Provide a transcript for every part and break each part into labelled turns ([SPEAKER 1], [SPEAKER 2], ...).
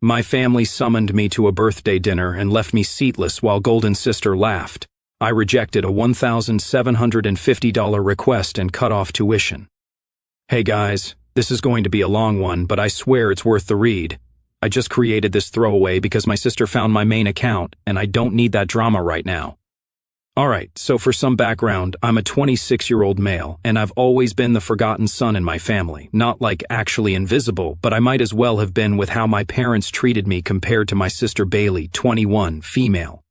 [SPEAKER 1] My family summoned me to a birthday dinner and left me seatless while Golden Sister laughed. I rejected a $1,750 request and cut off tuition. Hey guys, this is going to be a long one, but I swear it's worth the read. I just created this throwaway because my sister found my main account, and I don't need that drama right now. Alright, so for some background, I'm a 26-year-old male, and I've always been the forgotten son in my family. Not like actually invisible, but I might as well have been with how my parents treated me compared to my sister Bailey, 21, female.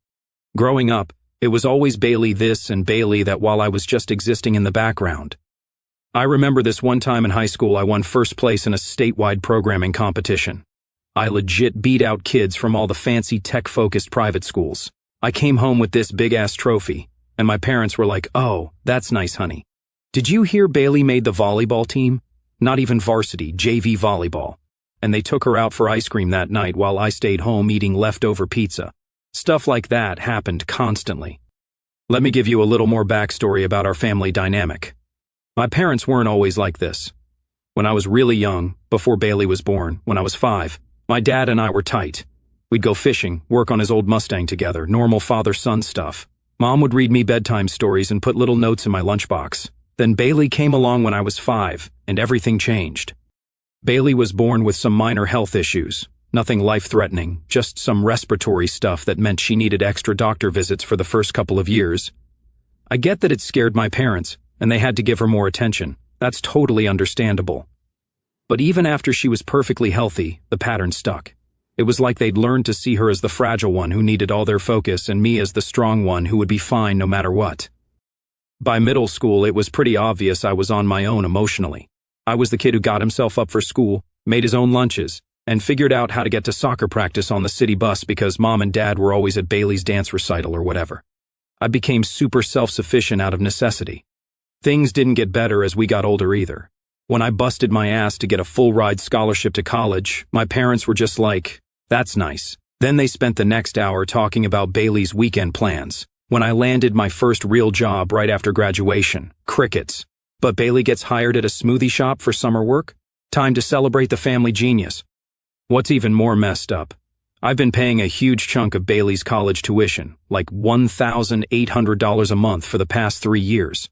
[SPEAKER 1] Growing up, it was always Bailey this and Bailey that while I was just existing in the background. I remember this one time in high school I won first place in a statewide programming competition. I legit beat out kids from all the fancy tech-focused private schools. I came home with this big-ass trophy, and my parents were like, "Oh, that's nice, honey. Did you hear Bailey made the volleyball team? Not even varsity, JV volleyball." And they took her out for ice cream that night while I stayed home eating leftover pizza. Stuff like that happened constantly. Let me give you a little more backstory about our family dynamic. My parents weren't always like this. When I was really young, before Bailey was born, when I was 5, my dad and I were tight. We'd go fishing, work on his old Mustang together, normal father-son stuff. Mom would read me bedtime stories and put little notes in my lunchbox. Then Bailey came along when I was 5, and everything changed. Bailey was born with some minor health issues. Nothing life-threatening, just some respiratory stuff that meant she needed extra doctor visits for the first couple of years. I get that it scared my parents, and they had to give her more attention. That's totally understandable. But even after she was perfectly healthy, the pattern stuck. It was like they'd learned to see her as the fragile one who needed all their focus and me as the strong one who would be fine no matter what. By middle school, it was pretty obvious I was on my own emotionally. I was the kid who got himself up for school, made his own lunches, and figured out how to get to soccer practice on the city bus because mom and dad were always at Bailey's dance recital or whatever. I became super self-sufficient out of necessity. Things didn't get better as we got older either. When I busted my ass to get a full-ride scholarship to college, my parents were just like, "That's nice." Then they spent the next hour talking about Bailey's weekend plans. When I landed my first real job right after graduation, crickets. But Bailey gets hired at a smoothie shop for summer work? Time to celebrate the family genius. What's even more messed up? I've been paying a huge chunk of Bailey's college tuition, like $1,800 a month for the past 3 years.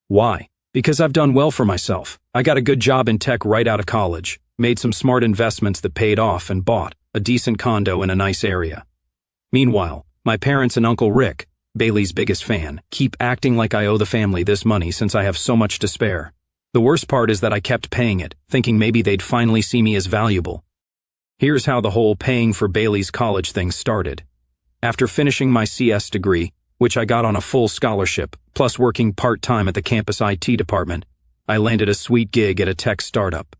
[SPEAKER 1] Why? Because I've done well for myself. I got a good job in tech right out of college, made some smart investments that paid off, and bought a decent condo in a nice area. Meanwhile, my parents and Uncle Rick, Bailey's biggest fan, keep acting like I owe the family this money since I have so much to spare. The worst part is that I kept paying it, thinking maybe they'd finally see me as valuable. Here's how the whole paying for Bailey's college thing started. After finishing my CS degree, which I got on a full scholarship, plus working part-time at the campus IT department, I landed a sweet gig at a tech startup.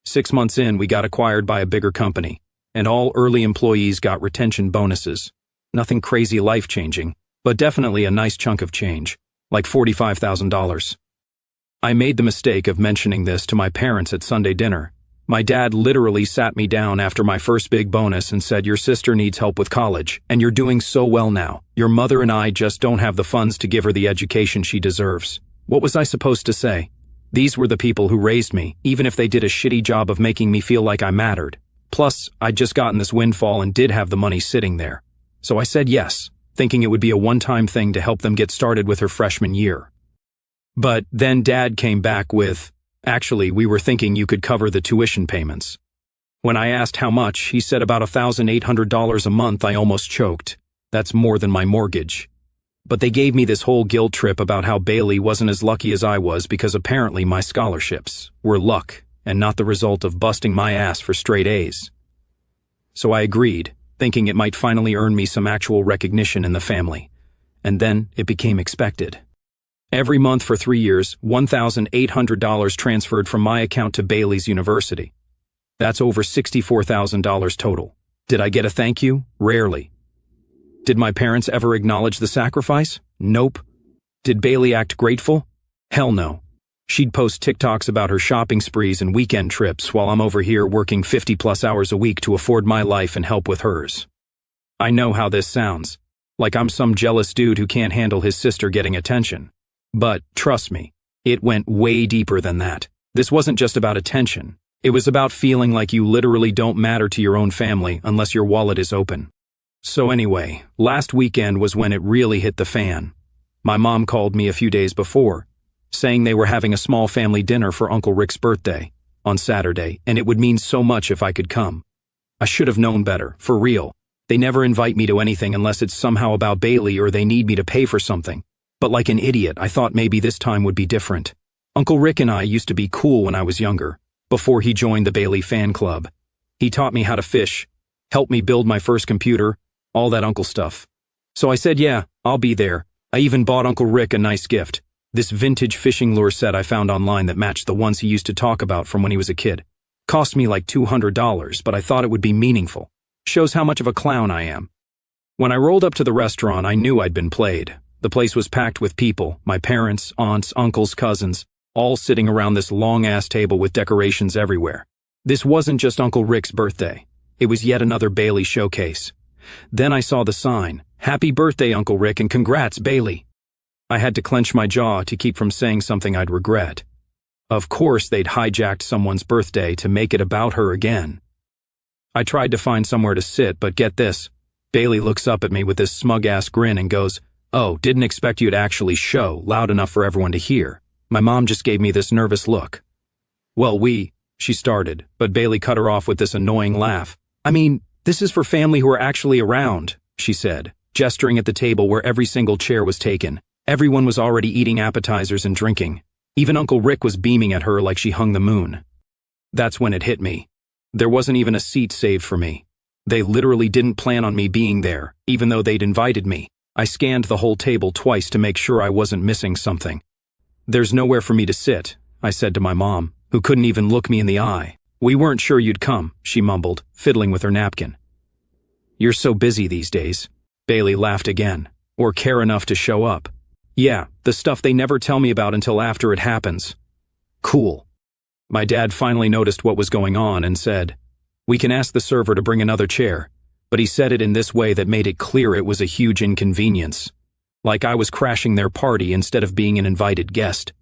[SPEAKER 1] 6 months in, we got acquired by a bigger company, and all early employees got retention bonuses. Nothing crazy life-changing, but definitely a nice chunk of change, like $45,000. I made the mistake of mentioning this to my parents at Sunday dinner. My dad literally sat me down after my first big bonus and said, "Your sister needs help with college, and you're doing so well now. Your mother and I just don't have the funds to give her the education she deserves." What was I supposed to say? These were the people who raised me, even if they did a shitty job of making me feel like I mattered. Plus, I'd just gotten this windfall and did have the money sitting there. So I said yes, thinking it would be a one-time thing to help them get started with her freshman year. But then Dad came back with, "Actually, we were thinking you could cover the tuition payments." When I asked how much, he said about $1,800 a month. I almost choked. That's more than my mortgage. But they gave me this whole guilt trip about how Bailey wasn't as lucky as I was because apparently my scholarships were luck and not the result of busting my ass for straight A's. So I agreed, thinking it might finally earn me some actual recognition in the family. And then it became expected. Every month for 3 years, $1,800 transferred from my account to Bailey's University. That's over $64,000 total. Did I get a thank you? Rarely. Did my parents ever acknowledge the sacrifice? Nope. Did Bailey act grateful? Hell no. She'd post TikToks about her shopping sprees and weekend trips while I'm over here working 50+ hours a week to afford my life and help with hers. I know how this sounds. Like I'm some jealous dude who can't handle his sister getting attention. But, trust me, it went way deeper than that. This wasn't just about attention. It was about feeling like you literally don't matter to your own family unless your wallet is open. So anyway, last weekend was when it really hit the fan. My mom called me a few days before, saying they were having a small family dinner for Uncle Rick's birthday on Saturday, and it would mean so much if I could come. I should have known better, for real. They never invite me to anything unless it's somehow about Bailey or they need me to pay for something. But like an idiot, I thought maybe this time would be different. Uncle Rick and I used to be cool when I was younger, before he joined the Bailey fan club. He taught me how to fish, helped me build my first computer, all that uncle stuff. So I said, yeah, I'll be there. I even bought Uncle Rick a nice gift. This vintage fishing lure set I found online that matched the ones he used to talk about from when he was a kid. Cost me like $200, but I thought it would be meaningful. Shows how much of a clown I am. When I rolled up to the restaurant, I knew I'd been played. The place was packed with people, my parents, aunts, uncles, cousins, all sitting around this long-ass table with decorations everywhere. This wasn't just Uncle Rick's birthday. It was yet another Bailey showcase. Then I saw the sign, "Happy birthday, Uncle Rick, and congrats, Bailey." I had to clench my jaw to keep from saying something I'd regret. Of course they'd hijacked someone's birthday to make it about her again. I tried to find somewhere to sit, but get this. Bailey looks up at me with this smug-ass grin and goes, "Oh, didn't expect you to actually show," loud enough for everyone to hear. My mom just gave me this nervous look. "Well, she started, but Bailey cut her off with this annoying laugh. "I mean, this is for family who are actually around," she said, gesturing at the table where every single chair was taken. Everyone was already eating appetizers and drinking. Even Uncle Rick was beaming at her like she hung the moon. That's when it hit me. There wasn't even a seat saved for me. They literally didn't plan on me being there, even though they'd invited me. I scanned the whole table twice to make sure I wasn't missing something. "There's nowhere for me to sit," I said to my mom, who couldn't even look me in the eye. "We weren't sure you'd come," she mumbled, fiddling with her napkin. "You're so busy these days." Bailey laughed again. "Or care enough to show up." "Yeah, the stuff they never tell me about until after it happens." "Cool." My dad finally noticed what was going on and said, "We can ask the server to bring another chair," but he said it in this way that made it clear it was a huge inconvenience. Like I was crashing their party instead of being an invited guest.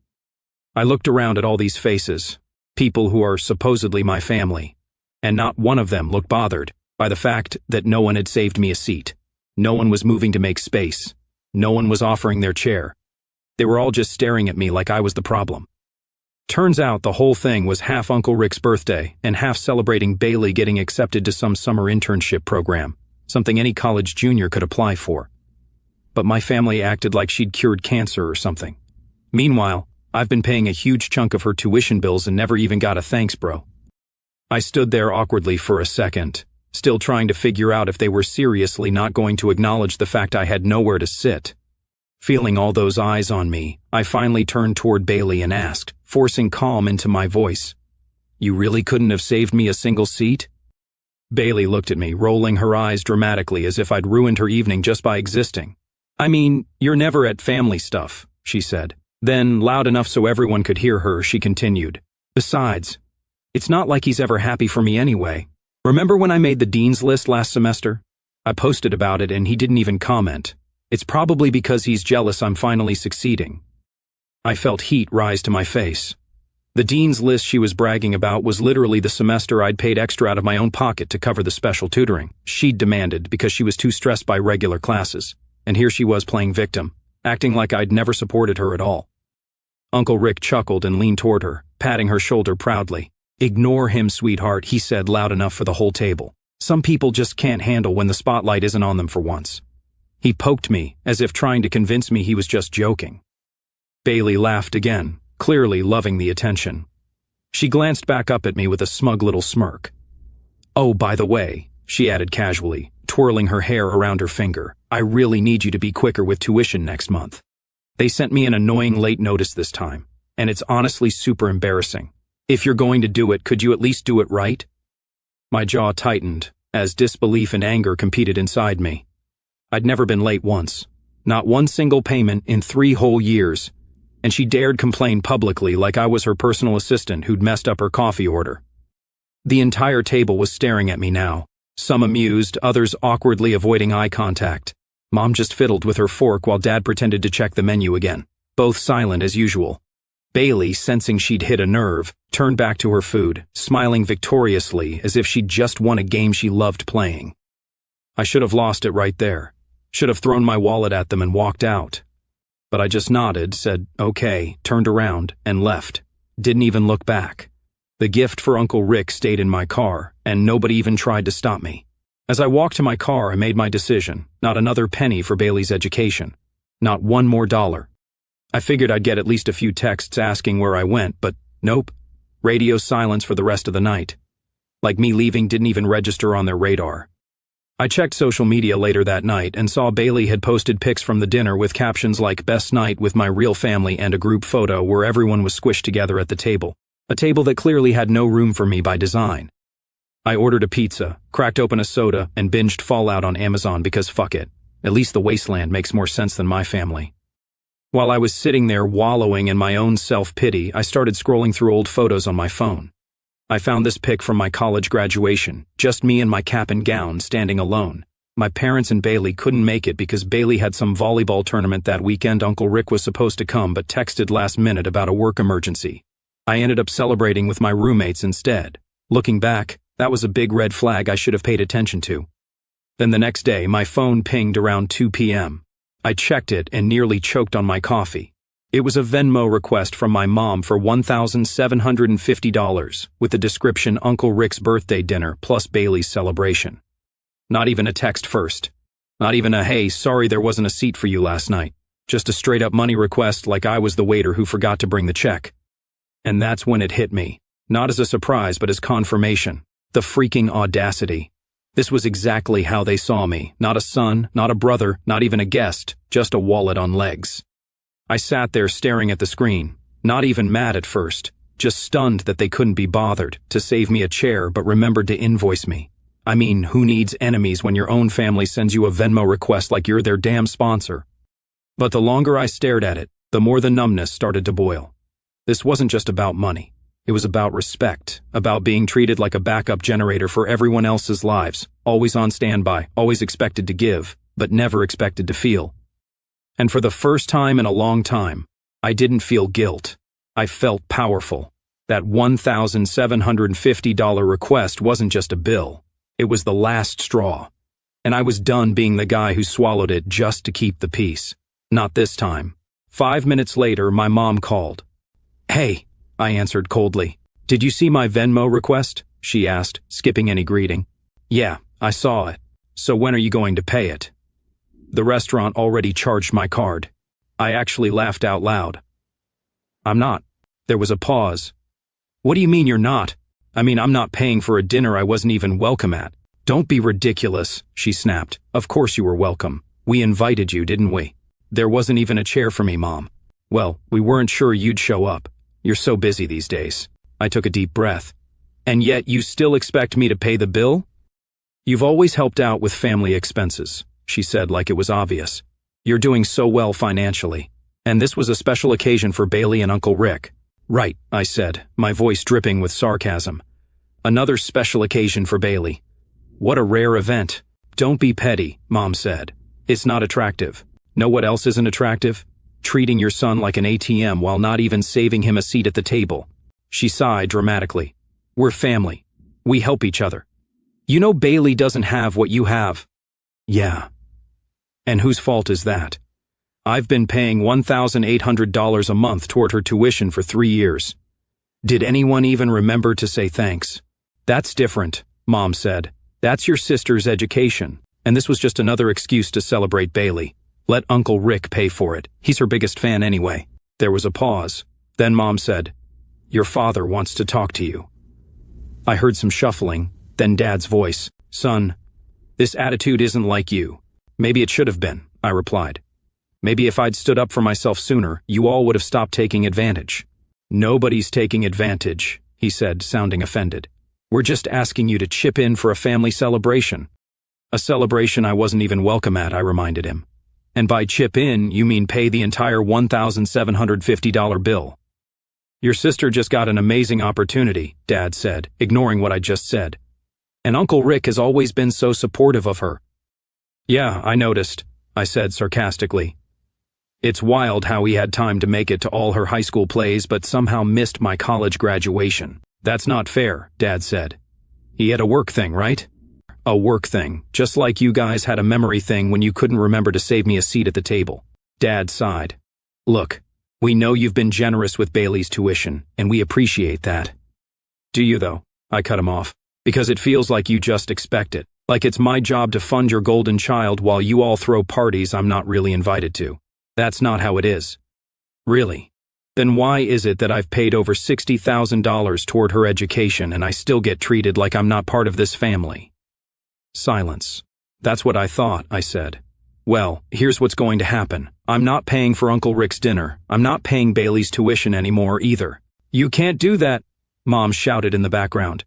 [SPEAKER 1] I looked around at all these faces, people who are supposedly my family, and not one of them looked bothered by the fact that no one had saved me a seat. No one was moving to make space. No one was offering their chair. They were all just staring at me like I was the problem. Turns out the whole thing was half Uncle Rick's birthday and half celebrating Bailey getting accepted to some summer internship program, something any college junior could apply for. But my family acted like she'd cured cancer or something. Meanwhile, I've been paying a huge chunk of her tuition bills and never even got a thanks, bro. I stood there awkwardly for a second, still trying to figure out if they were seriously not going to acknowledge the fact I had nowhere to sit. Feeling all those eyes on me, I finally turned toward Bailey and asked, forcing calm into my voice, "You really couldn't have saved me a single seat?" Bailey looked at me, rolling her eyes dramatically as if I'd ruined her evening just by existing. "I mean, you're never at family stuff," she said. Then, loud enough so everyone could hear her, she continued, "Besides, it's not like he's ever happy for me anyway. Remember when I made the dean's list last semester? I posted about it and he didn't even comment. It's probably because he's jealous I'm finally succeeding." I felt heat rise to my face. The dean's list she was bragging about was literally the semester I'd paid extra out of my own pocket to cover the special tutoring she'd demanded because she was too stressed by regular classes. And here she was playing victim, acting like I'd never supported her at all. Uncle Rick chuckled and leaned toward her, patting her shoulder proudly. "Ignore him, sweetheart," he said loud enough for the whole table. "Some people just can't handle when the spotlight isn't on them for once." He poked me, as if trying to convince me he was just joking. Bailey laughed again, clearly loving the attention. She glanced back up at me with a smug little smirk. "Oh, by the way," she added casually, twirling her hair around her finger, "I really need you to be quicker with tuition next month. They sent me an annoying late notice this time, and it's honestly super embarrassing. If you're going to do it, could you at least do it right?" My jaw tightened, as disbelief and anger competed inside me. I'd never been late once, not one single payment in 3 whole years, and she dared complain publicly like I was her personal assistant who'd messed up her coffee order. The entire table was staring at me now, some amused, others awkwardly avoiding eye contact. Mom just fiddled with her fork while Dad pretended to check the menu again, both silent as usual. Bailey, sensing she'd hit a nerve, turned back to her food, smiling victoriously as if she'd just won a game she loved playing. I should have lost it right there. Should have thrown my wallet at them and walked out. But I just nodded, said, okay, turned around, and left. Didn't even look back. The gift for Uncle Rick stayed in my car, and nobody even tried to stop me. As I walked to my car, I made my decision. Not another penny for Bailey's education. Not one more dollar. I figured I'd get at least a few texts asking where I went, but nope. Radio silence for the rest of the night. Like me leaving didn't even register on their radar. I checked social media later that night and saw Bailey had posted pics from the dinner with captions like "Best night with my real family" and a group photo where everyone was squished together at the table. A table that clearly had no room for me by design. I ordered a pizza, cracked open a soda, and binged Fallout on Amazon because fuck it. At least the wasteland makes more sense than my family. While I was sitting there wallowing in my own self-pity, I started scrolling through old photos on my phone. I found this pic from my college graduation, just me in my cap and gown, standing alone. My parents and Bailey couldn't make it because Bailey had some volleyball tournament that weekend. Uncle Rick was supposed to come but texted last minute about a work emergency. I ended up celebrating with my roommates instead. Looking back, that was a big red flag I should have paid attention to. Then the next day, my phone pinged around 2 p.m. I checked it and nearly choked on my coffee. It was a Venmo request from my mom for $1,750 with the description Uncle Rick's birthday dinner plus Bailey's celebration. Not even a text first. Not even a "hey, sorry there wasn't a seat for you last night." Just a straight up money request like I was the waiter who forgot to bring the check. And that's when it hit me. Not as a surprise but as confirmation. The freaking audacity. This was exactly how they saw me. Not a son, not a brother, not even a guest, just a wallet on legs. I sat there staring at the screen, not even mad at first, just stunned that they couldn't be bothered to save me a chair but remembered to invoice me. I mean, who needs enemies when your own family sends you a Venmo request like you're their damn sponsor? But the longer I stared at it, the more the numbness started to boil. This wasn't just about money. It was about respect, about being treated like a backup generator for everyone else's lives, always on standby, always expected to give, but never expected to feel. And for the first time in a long time, I didn't feel guilt. I felt powerful. That $1,750 request wasn't just a bill. It was the last straw. And I was done being the guy who swallowed it just to keep the peace. Not this time. 5 minutes later, my mom called. "Hey," I answered coldly. "Did you see my Venmo request?" she asked, skipping any greeting. "Yeah, I saw it. So when are you going to pay it?" The restaurant already charged my card. I actually laughed out loud. "I'm not." There was a pause. "What do you mean you're not?" "I mean, I'm not paying for a dinner I wasn't even welcome at." "Don't be ridiculous," she snapped. "Of course you were welcome. We invited you, didn't we?" "There wasn't even a chair for me, Mom." "Well, we weren't sure you'd show up. You're so busy these days." I took a deep breath. "And yet you still expect me to pay the bill?" "You've always helped out with family expenses," she said like it was obvious. "You're doing so well financially. And this was a special occasion for Bailey and Uncle Rick." "Right," I said, my voice dripping with sarcasm. "Another special occasion for Bailey. What a rare event." "Don't be petty," Mom said. "It's not attractive. Know what else isn't attractive? Treating your son like an ATM while not even saving him a seat at the table." She sighed dramatically. "We're family. We help each other. You know Bailey doesn't have what you have." "Yeah. And whose fault is that? I've been paying $1,800 a month toward her tuition for 3 years. Did anyone even remember to say thanks?" "That's different," Mom said. "That's your sister's education, and this was just another excuse to celebrate Bailey. Let Uncle Rick pay for it. He's her biggest fan anyway." There was a pause. Then Mom said, "Your father wants to talk to you." I heard some shuffling, then Dad's voice. "Son, this attitude isn't like you." "Maybe it should have been," I replied. "Maybe if I'd stood up for myself sooner, you all would have stopped taking advantage." "Nobody's taking advantage," he said, sounding offended. "We're just asking you to chip in for a family celebration." "A celebration I wasn't even welcome at," I reminded him. "And by chip in, you mean pay the entire $1,750 bill." "Your sister just got an amazing opportunity," Dad said, ignoring what I just said. "And Uncle Rick has always been so supportive of her." "Yeah, I noticed," I said sarcastically. It's wild how he had time to make it to all her high school plays but somehow missed my college graduation. That's not fair, Dad said. He had a work thing, right? A work thing, just like you guys had a memory thing when you couldn't remember to save me a seat at the table. Dad sighed. Look, we know you've been generous with Bailey's tuition, and we appreciate that. Do you though? I cut him off. Because it feels like you just expect it. Like it's my job to fund your golden child while you all throw parties I'm not really invited to. That's not how it is. Really? Then why is it that I've paid over $60,000 toward her education and I still get treated like I'm not part of this family? Silence. That's what I thought, I said. Well, here's what's going to happen. I'm not paying for Uncle Rick's dinner. I'm not paying Bailey's tuition anymore either. You can't do that, Mom shouted in the background.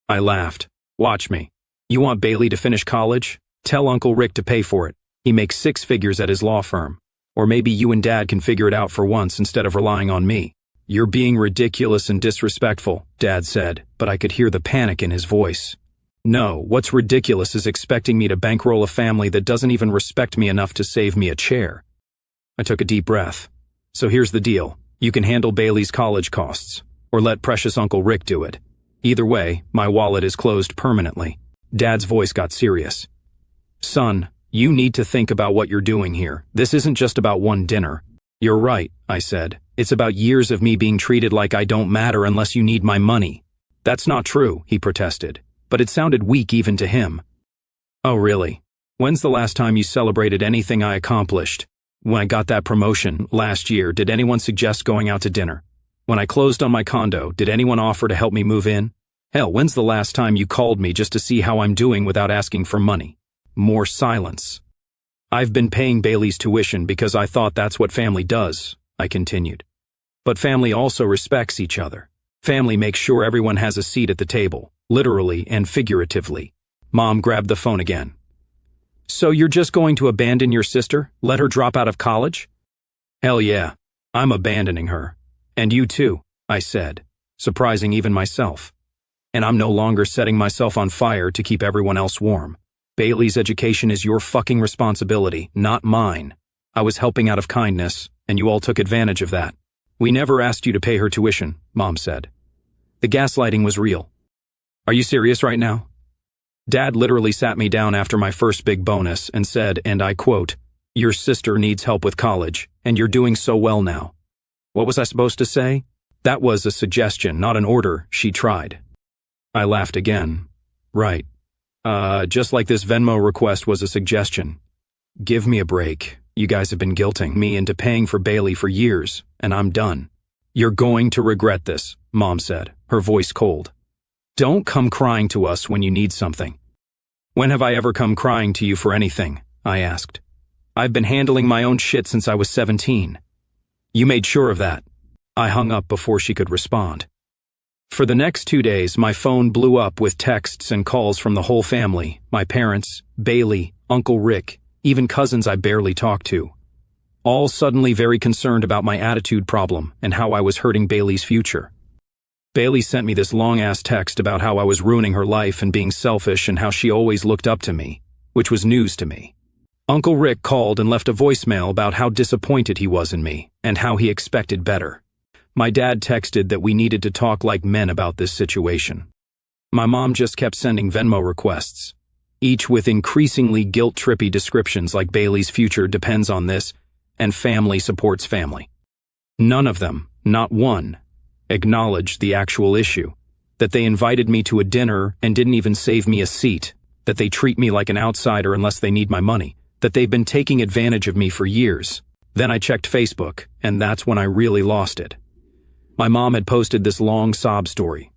[SPEAKER 1] I laughed. Watch me. You want Bailey to finish college? Tell Uncle Rick to pay for it. He makes 6 figures at his law firm. Or maybe you and Dad can figure it out for once instead of relying on me. You're being ridiculous and disrespectful, Dad said, but I could hear the panic in his voice. No, what's ridiculous is expecting me to bankroll a family that doesn't even respect me enough to save me a chair. I took a deep breath. So here's the deal. You can handle Bailey's college costs, or let precious Uncle Rick do it. Either way, my wallet is closed permanently. Dad's voice got serious. Son, you need to think about what you're doing here. This isn't just about one dinner. You're right, I said. It's about years of me being treated like I don't matter unless you need my money. That's not true, he protested, but it sounded weak even to him. Oh really? When's the last time you celebrated anything I accomplished? When I got that promotion last year, did anyone suggest going out to dinner? When I closed on my condo, did anyone offer to help me move in? Hell, when's the last time you called me just to see how I'm doing without asking for money? More silence. I've been paying Bailey's tuition because I thought that's what family does, I continued. But family also respects each other. Family makes sure everyone has a seat at the table, literally and figuratively. Mom grabbed the phone again. So you're just going to abandon your sister? Let her drop out of college? Hell yeah, I'm abandoning her. And you too, I said, surprising even myself. And I'm no longer setting myself on fire to keep everyone else warm. Bailey's education is your fucking responsibility, not mine. I was helping out of kindness, and you all took advantage of that. We never asked you to pay her tuition, Mom said. The gaslighting was real. Are you serious right now? Dad literally sat me down after my first big bonus and said, and I quote, "Your sister needs help with college, and you're doing so well now." What was I supposed to say? That was a suggestion, not an order, she tried. I laughed again. Right. Just like this Venmo request was a suggestion. Give me a break. You guys have been guilting me into paying for Bailey for years, and I'm done. You're going to regret this, Mom said, her voice cold. Don't come crying to us when you need something. When have I ever come crying to you for anything? I asked. I've been handling my own shit since I was 17. You made sure of that. I hung up before she could respond. For the next 2 days, my phone blew up with texts and calls from the whole family, my parents, Bailey, Uncle Rick, even cousins I barely talked to. All suddenly very concerned about my attitude problem and how I was hurting Bailey's future. Bailey sent me this long-ass text about how I was ruining her life and being selfish and how she always looked up to me, which was news to me. Uncle Rick called and left a voicemail about how disappointed he was in me and how he expected better. My dad texted that we needed to talk like men about this situation. My mom just kept sending Venmo requests, each with increasingly guilt-trippy descriptions like Bailey's future depends on this and family supports family. None of them, not one, acknowledged the actual issue, that they invited me to a dinner and didn't even save me a seat, that they treat me like an outsider unless they need my money, that they've been taking advantage of me for years. Then I checked Facebook, and that's when I really lost it. My mom had posted this long sob story.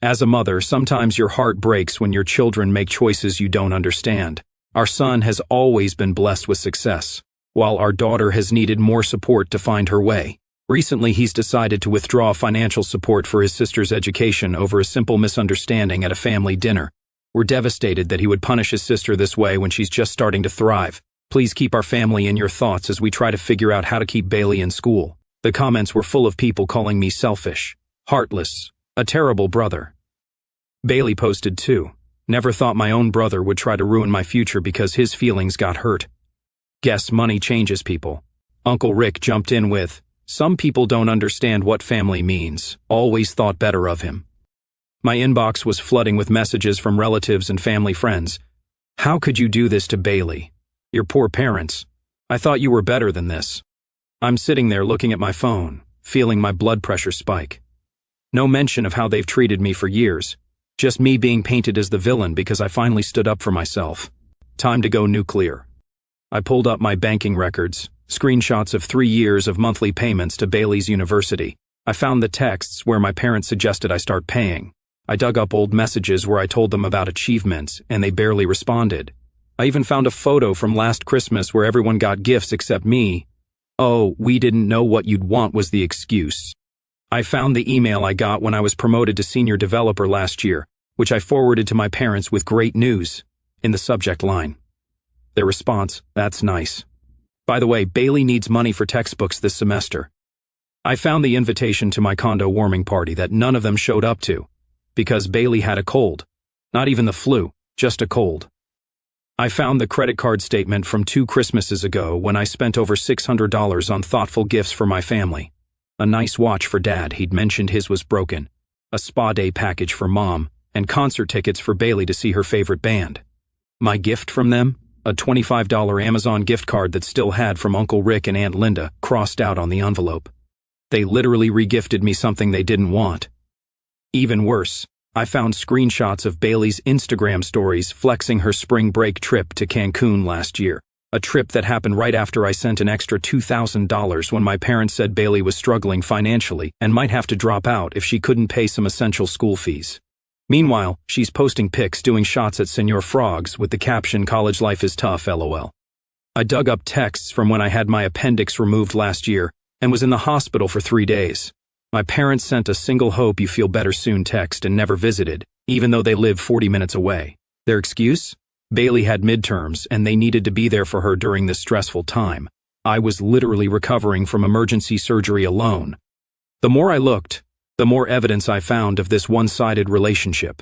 [SPEAKER 1] As a mother, sometimes your heart breaks when your children make choices you don't understand. Our son has always been blessed with success, while our daughter has needed more support to find her way. Recently, he's decided to withdraw financial support for his sister's education over a simple misunderstanding at a family dinner. We're devastated that he would punish his sister this way when she's just starting to thrive. Please keep our family in your thoughts as we try to figure out how to keep Bailey in school. The comments were full of people calling me selfish, heartless, a terrible brother. Bailey posted too. Never thought my own brother would try to ruin my future because his feelings got hurt. Guess money changes people. Uncle Rick jumped in with, "Some people don't understand what family means. Always thought better of him." My inbox was flooding with messages from relatives and family friends. "How could you do this to Bailey? Your poor parents. I thought you were better than this." I'm sitting there looking at my phone, feeling my blood pressure spike. No mention of how they've treated me for years. Just me being painted as the villain because I finally stood up for myself. Time to go nuclear. I pulled up my banking records, screenshots of 3 years of monthly payments to Bailey's University. I found the texts where my parents suggested I start paying. I dug up old messages where I told them about achievements, and they barely responded. I even found a photo from last Christmas where everyone got gifts except me. "Oh, we didn't know what you'd want," was the excuse. I found the email I got when I was promoted to senior developer last year, which I forwarded to my parents with great news in the subject line. Their response, "That's nice. By the way, Bailey needs money for textbooks this semester." I found the invitation to my condo warming party that none of them showed up to, because Bailey had a cold. Not even the flu, just a cold. I found the credit card statement from 2 Christmases ago when I spent over $600 on thoughtful gifts for my family. A nice watch for Dad, he'd mentioned his was broken, a spa day package for Mom, and concert tickets for Bailey to see her favorite band. My gift from them? A $25 Amazon gift card that still had from Uncle Rick and Aunt Linda crossed out on the envelope. They literally regifted me something they didn't want. Even worse, I found screenshots of Bailey's Instagram stories flexing her spring break trip to Cancun last year, a trip that happened right after I sent an extra $2,000 when my parents said Bailey was struggling financially and might have to drop out if she couldn't pay some essential school fees. Meanwhile, she's posting pics doing shots at Senor Frogs with the caption, "College life is tough, LOL." I dug up texts from when I had my appendix removed last year and was in the hospital for 3 days. My parents sent a single "hope you feel better soon" text and never visited, even though they live 40 minutes away. Their excuse? Bailey had midterms and they needed to be there for her during this stressful time. I was literally recovering from emergency surgery alone. The more I looked, the more evidence I found of this one-sided relationship.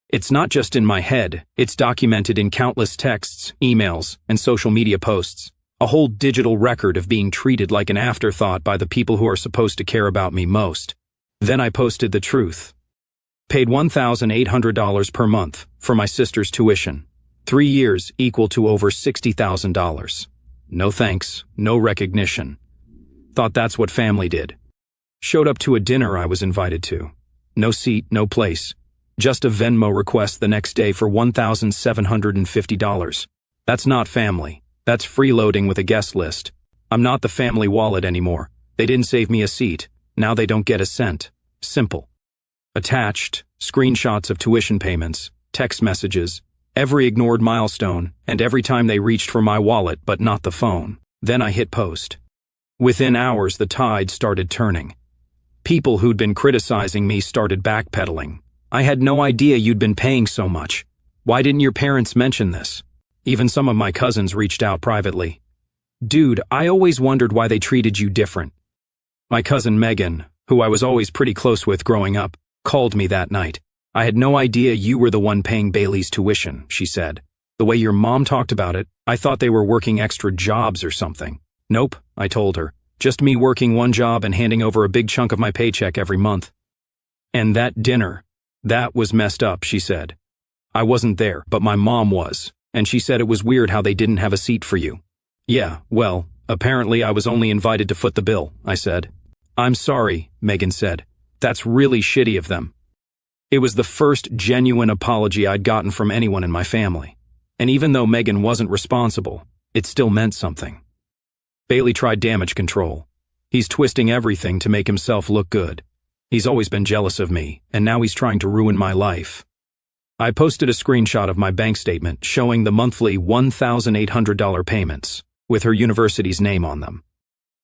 [SPEAKER 1] It's not just in my head, it's documented in countless texts, emails, and social media posts. A whole digital record of being treated like an afterthought by the people who are supposed to care about me most. Then I posted the truth. Paid $1,800 per month for my sister's tuition. 3 years equal to over $60,000. No thanks, no recognition. Thought that's what family did. Showed up to a dinner I was invited to. No seat, no place. Just a Venmo request the next day for $1,750. That's not family. That's freeloading with a guest list. I'm not the family wallet anymore. They didn't save me a seat. Now they don't get a cent. Simple. Attached, screenshots of tuition payments, text messages, every ignored milestone, and every time they reached for my wallet but not the phone. Then I hit post. Within hours, the tide started turning. People who'd been criticizing me started backpedaling. "I had no idea you'd been paying so much. Why didn't your parents mention this?" Even some of my cousins reached out privately. "Dude, I always wondered why they treated you different." My cousin Megan, who I was always pretty close with growing up, called me that night. "I had no idea you were the one paying Bailey's tuition," she said. "The way your mom talked about it, I thought they were working extra jobs or something." "Nope," I told her. "Just me working one job and handing over a big chunk of my paycheck every month." "And that dinner, that was messed up," she said. "I wasn't there, but my mom was. And she said it was weird how they didn't have a seat for you." "Yeah, well, apparently I was only invited to foot the bill," I said. "I'm sorry," Megan said. "That's really shitty of them." It was the first genuine apology I'd gotten from anyone in my family. And even though Megan wasn't responsible, it still meant something. Bailey tried damage control. He's twisting everything to make himself look good. He's always been jealous of me, and now he's trying to ruin my life. I posted a screenshot of my bank statement showing the monthly $1,800 payments, with her university's name on them.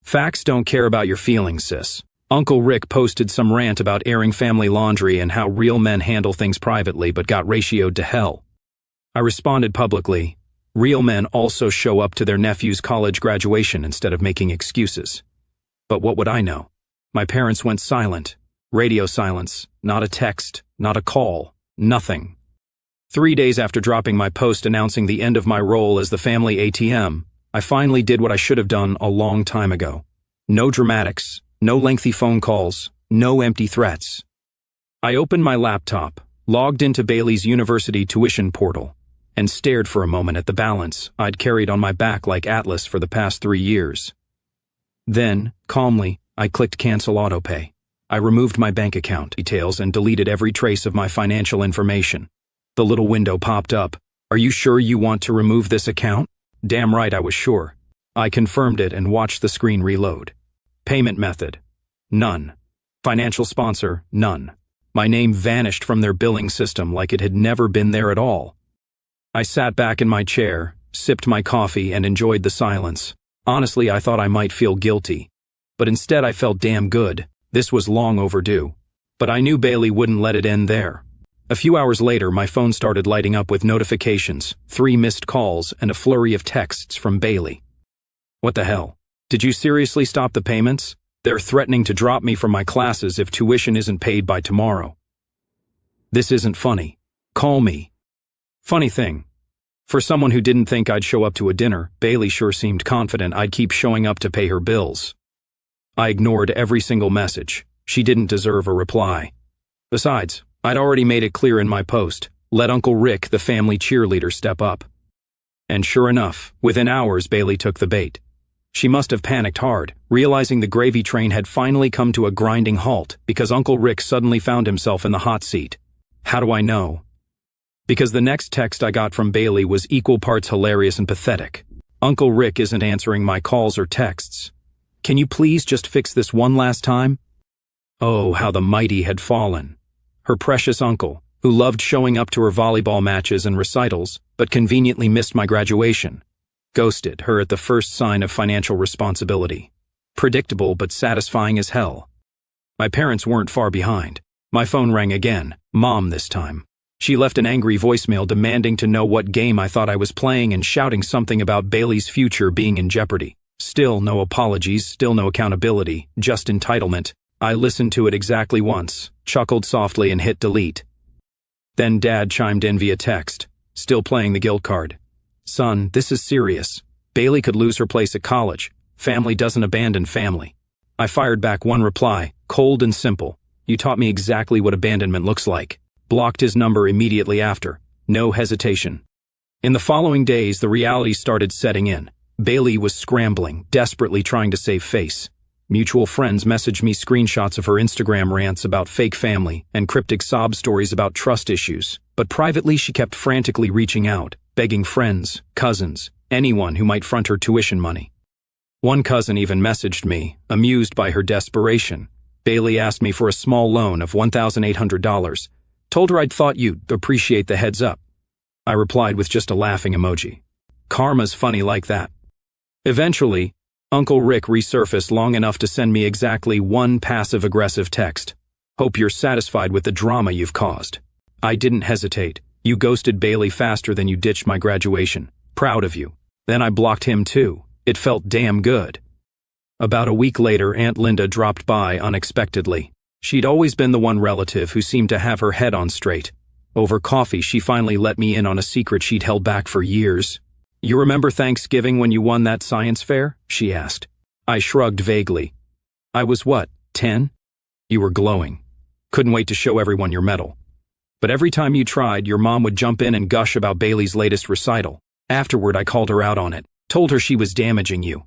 [SPEAKER 1] "Facts don't care about your feelings, sis." Uncle Rick posted some rant about airing family laundry and how real men handle things privately but got ratioed to hell. I responded publicly, "Real men also show up to their nephew's college graduation instead of making excuses." But what would I know? My parents went silent. Radio silence, not a text, not a call, nothing. 3 days after dropping my post announcing the end of my role as the family ATM, I finally did what I should have done a long time ago. No dramatics, no lengthy phone calls, no empty threats. I opened my laptop, logged into Bailey's university tuition portal, and stared for a moment at the balance I'd carried on my back like Atlas for the past 3 years. Then, calmly, I clicked Cancel Autopay. I removed my bank account details and deleted every trace of my financial information. The little window popped up. "Are you sure you want to remove this account?" Damn right I was sure. I confirmed it and watched the screen reload. Payment method: none. Financial sponsor: none. My name vanished from their billing system like it had never been there at all. I sat back in my chair, sipped my coffee, and enjoyed the silence. Honestly, I thought I might feel guilty. But instead I felt damn good. This was long overdue. But I knew Bailey wouldn't let it end there. A few hours later, my phone started lighting up with notifications, 3 missed calls, and a flurry of texts from Bailey. What the hell? Did you seriously stop the payments? They're threatening to drop me from my classes if tuition isn't paid by tomorrow. This isn't funny. Call me. Funny thing. For someone who didn't think I'd show up to a dinner, Bailey sure seemed confident I'd keep showing up to pay her bills. I ignored every single message. She didn't deserve a reply. Besides, I'd already made it clear in my post, let Uncle Rick, the family cheerleader, step up. And sure enough, within hours Bailey took the bait. She must have panicked hard, realizing the gravy train had finally come to a grinding halt because Uncle Rick suddenly found himself in the hot seat. How do I know? Because the next text I got from Bailey was equal parts hilarious and pathetic. "Uncle Rick isn't answering my calls or texts. Can you please just fix this one last time?" Oh, how the mighty had fallen. Her precious uncle, who loved showing up to her volleyball matches and recitals, but conveniently missed my graduation, ghosted her at the first sign of financial responsibility. Predictable but satisfying as hell. My parents weren't far behind. My phone rang again, Mom this time. She left an angry voicemail demanding to know what game I thought I was playing and shouting something about Bailey's future being in jeopardy. Still no apologies, still no accountability, just entitlement. I listened to it exactly once, chuckled softly and hit delete. Then Dad chimed in via text, still playing the guilt card. "Son, this is serious. Bailey could lose her place at college. Family doesn't abandon family." I fired back one reply, cold and simple. "You taught me exactly what abandonment looks like." Blocked his number immediately after. No hesitation. In the following days, the reality started setting in. Bailey was scrambling, desperately trying to save face. Mutual friends messaged me screenshots of her Instagram rants about fake family and cryptic sob stories about trust issues, but privately she kept frantically reaching out, begging friends, cousins, anyone who might front her tuition money. One cousin even messaged me, amused by her desperation. Bailey asked me for a small loan of $1,800. Told her I'd thought you'd appreciate the heads up. I replied with just a laughing emoji. Karma's funny like that. Eventually, Uncle Rick resurfaced long enough to send me exactly one passive-aggressive text. "Hope you're satisfied with the drama you've caused." I didn't hesitate. "You ghosted Bailey faster than you ditched my graduation. Proud of you." Then I blocked him too. It felt damn good. About a week later, Aunt Linda dropped by unexpectedly. She'd always been the one relative who seemed to have her head on straight. Over coffee, she finally let me in on a secret she'd held back for years. "You remember Thanksgiving when you won that science fair?" she asked. I shrugged vaguely. "I was what, 10? You were glowing. Couldn't wait to show everyone your medal. But every time you tried, your mom would jump in and gush about Bailey's latest recital. Afterward, I called her out on it. Told her she was damaging you.